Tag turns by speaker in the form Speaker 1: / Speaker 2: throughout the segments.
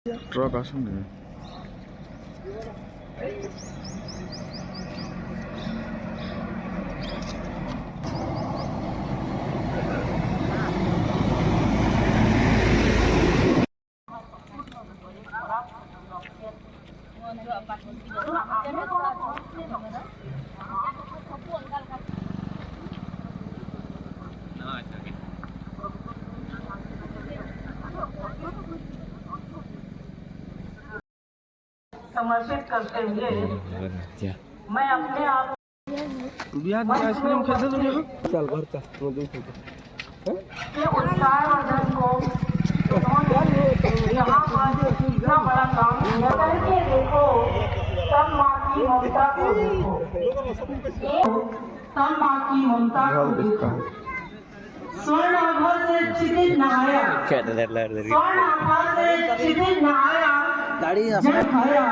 Speaker 1: Truck आसुन
Speaker 2: समर्पित करते हुए मैं अपने आप
Speaker 1: बिहार में आइसक्रीम खरीदे तो यहाँ
Speaker 3: चल घर चल
Speaker 2: के उत्साहवर्धन को यहाँ पर इतना बड़ा काम करके देखो, तब माँ की ममता को देखो, तब माँ की ममता को देखो। स्वर्ण आभा से क्षितिज नहाया, स्वर्ण आभा से क्षितिज नहाया, जब आया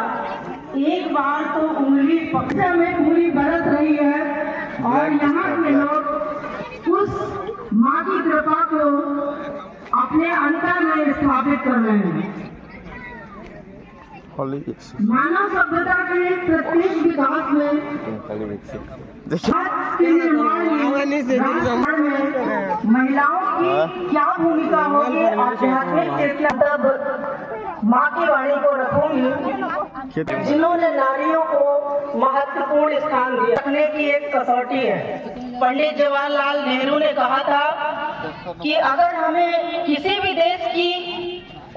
Speaker 2: एक बार तो उंगली पक्षा में पूरी बरस रही है और यहाँ के लोग उस माँ की कृपा को अपने अंतर में स्थापित कर रहे हैं। मानव सभ्यता के प्रत्येक विकास में के निर्माण में महिलाओं की क्या भूमिका होगी, आध्यात्मिक चेतना तब माँ की वाणी को रखूंगी जिन्होंने नारियों को महत्वपूर्ण स्थान दिया। रखने की एक कसौटी है। पंडित जवाहरलाल नेहरू ने कहा था कि अगर हमें किसी भी देश की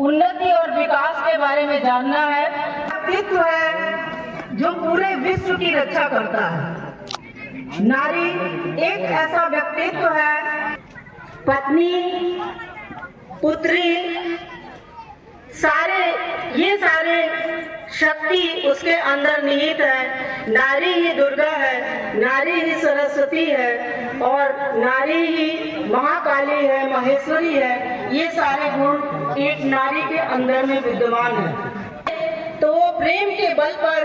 Speaker 2: उन्नति और विकास के बारे में जानना है, व्यक्तित्व है जो पूरे विश्व की रक्षा करता है। नारी एक ऐसा व्यक्तित्व है, पत्नी, पुत्री, ये सारे शक्ति उसके अंदर निहित है। नारी ही दुर्गा है, नारी ही सरस्वती है और नारी ही महाकाली है, महेश्वरी है। ये सारे गुण एक नारी के अंदर में विद्यमान है। तो प्रेम के बल पर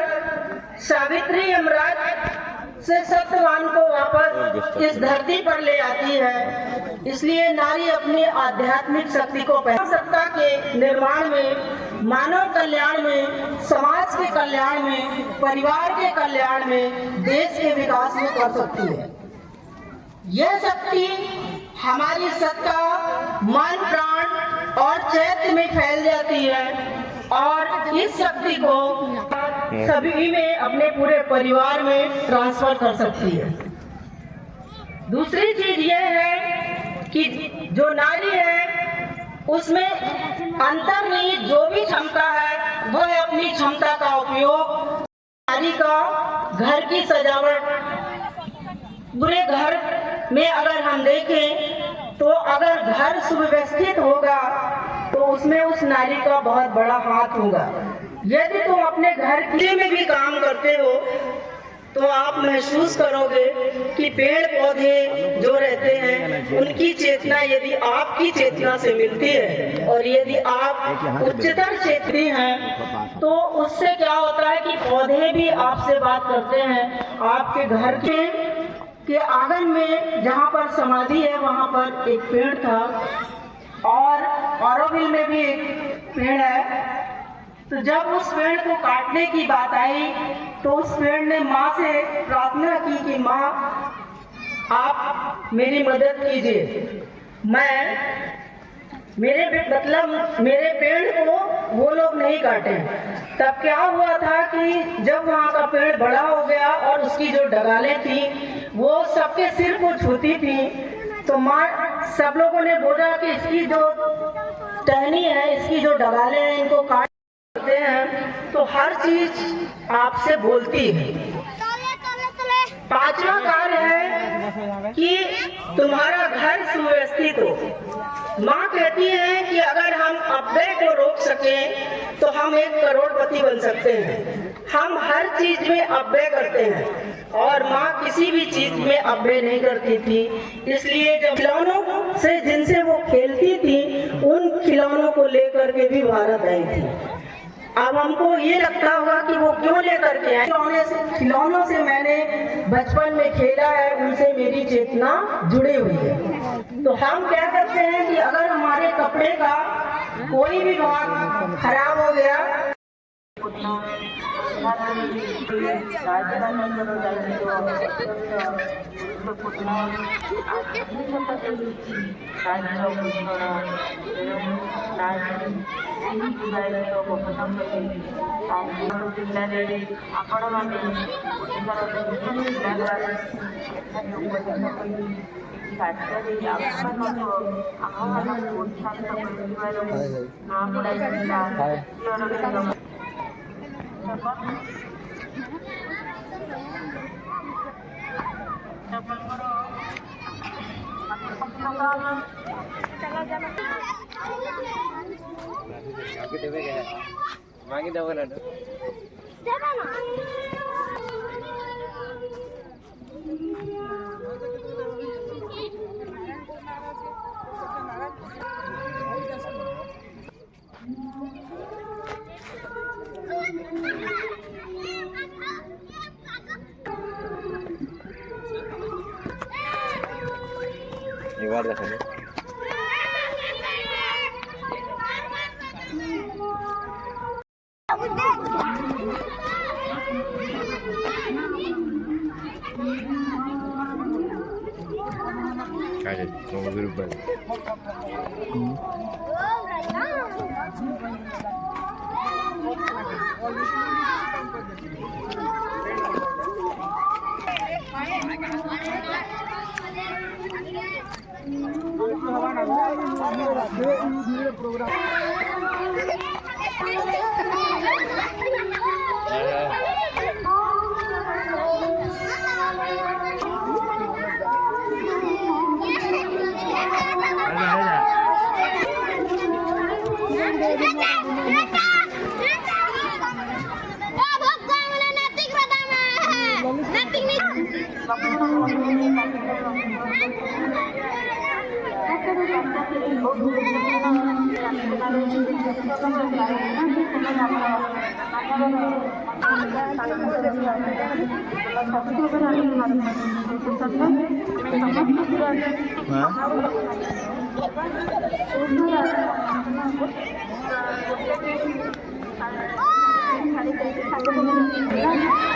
Speaker 2: सावित्री यमराज से सत्यवान को वापस इस धरती पर ले आती है। इसलिए नारी अपनी आध्यात्मिक शक्ति को सत्ता के निर्माण में, मानव कल्याण में, समाज के कल्याण में, परिवार के कल्याण में, देश के विकास में कर सकती है। यह शक्ति हमारी सत्ता, मन, प्राण और चैत्य में फैल जाती है और इस शक्ति को सभी में, अपने पूरे परिवार में ट्रांसफर कर सकती है। दूसरी चीज यह है कि जो नारी है उसमें अंतर्निहित जो भी क्षमता है वो है अपनी क्षमता का उपयोग। नारी का घर की सजावट, पूरे घर में अगर हम देखें तो अगर घर सुव्यवस्थित होगा तो उसमें उस नारी का बहुत बड़ा हाथ होगा। यदि तुम अपने घर के में भी काम करते हो तो आप महसूस करोगे कि पेड़ पौधे जो रहते हैं उनकी चेतना यदि आपकी चेतना से मिलती है और यदि आप उच्चतर चेतनी हैं तो उससे क्या होता है कि पौधे भी आपसे बात करते हैं। आपके घर के आंगन में जहाँ पर समाधि है वहाँ पर एक पेड़ था और ऑरोविल में भी एक पेड़ है। तो जब उस पेड़ को काटने की बात आई तो उस पेड़ ने माँ से प्रार्थना की कि माँ आप मेरी मदद कीजिए, मेरे पेड़ को वो लोग नहीं काटे। तब क्या हुआ था कि जब वहाँ का पेड़ बड़ा हो गया और उसकी जो डगालें थी वो सबके सिर को छूती थी तो माँ, सब लोगों ने बोला कि इसकी जो टहनी है, इसकी जो डगालें हैं, इनको काट हैं तो हर चीज आपसे बोलती है। पांचवा कार्य है कि तुम्हारा घर सुव्यवस्थित हो। माँ कहती है कि अगर हम अपव्यय को रोक सकें तो हम एक करोड़पति बन सकते हैं। हम हर चीज में अपव्यय करते हैं और माँ किसी भी चीज में अपव्यय नहीं करती थी। इसलिए जब खिलौनों से जिनसे वो खेलती थी उन खिलौनों को लेकर के भी भारत आई थी। अब हमको ये लगता होगा कि वो क्यों लेकर के आए। खिलौनों से मैंने बचपन में खेला है, उनसे मेरी चेतना जुड़ी हुई है। तो हम क्या करते हैं कि अगर हमारे कपड़े का कोई भी भाग खराब हो गया।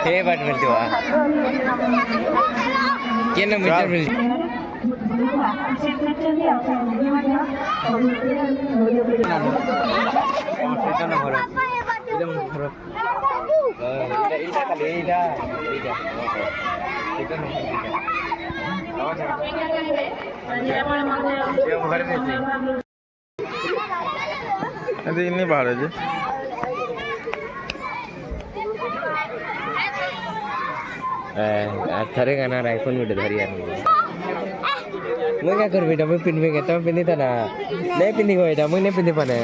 Speaker 3: हे बाट मिलते हुआ क्या ना मीटर मिल
Speaker 1: अरे इन्हीं बाहर है जी
Speaker 3: थरे का ना आईफोन में धरी यार मैं क्या कर बेटा मैं पिन में कहता हूँ पिनी था ना नहीं पिनी को बेटा मैं नहीं पिनी पाने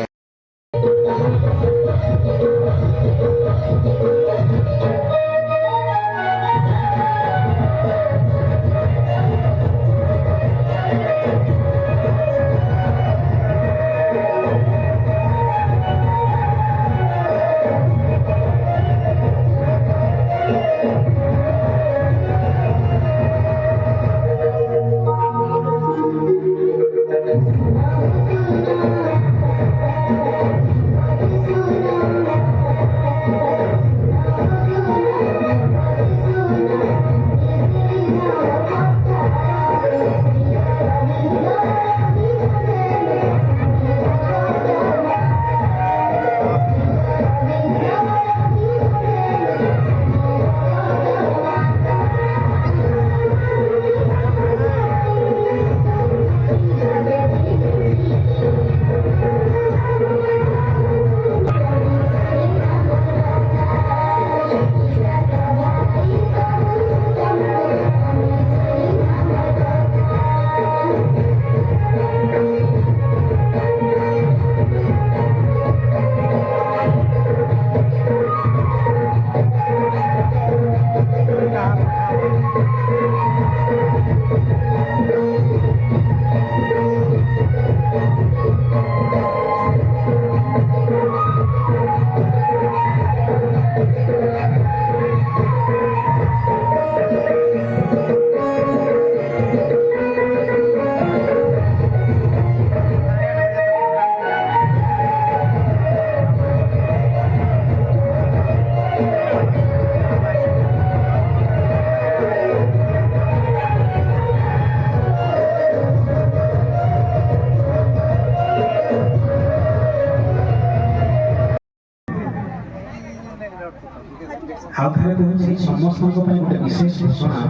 Speaker 4: ଆଉ ଥରେ କହୁଛି ସମସ୍ତଙ୍କ ପାଇଁ ଗୋଟେ ବିଶେଷ ଘୋଷଣା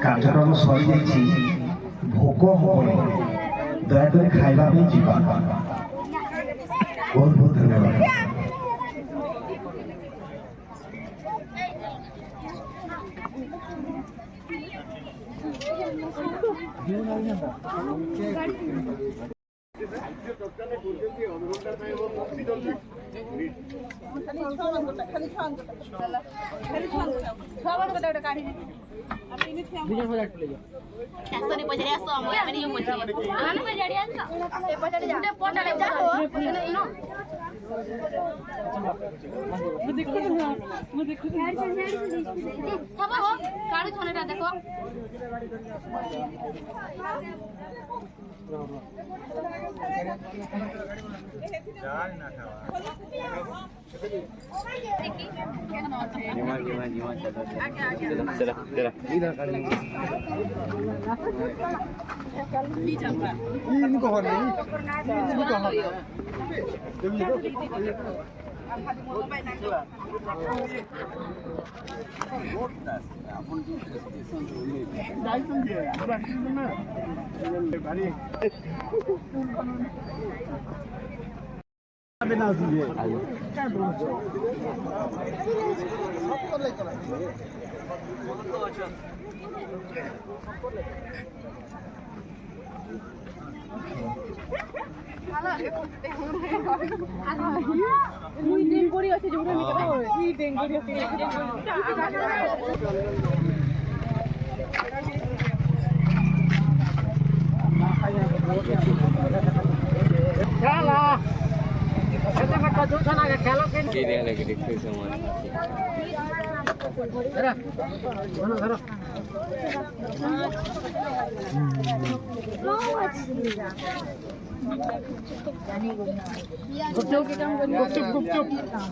Speaker 4: କାର୍ଯ୍ୟକ୍ରମ ସରିଯାଇଛି ଭୋକ ହବନି ଦୟାକରି ଖାଇବା ପାଇଁ ଯିବା ବହୁତ ବହୁତ ଧନ୍ୟବାଦ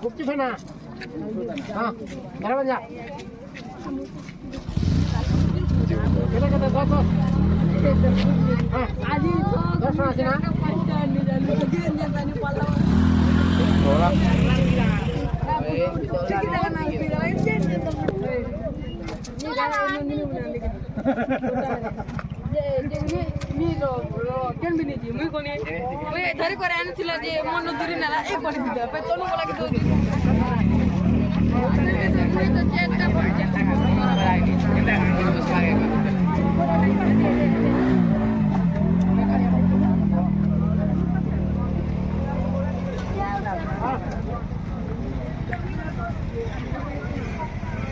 Speaker 4: गुपचुप है ना हाँ बराबर जा kita kata kata terus masih na धरी करे आनिथिला जे मन दूरी नाला एक बड़ी दिदा पे तनु बोला के दो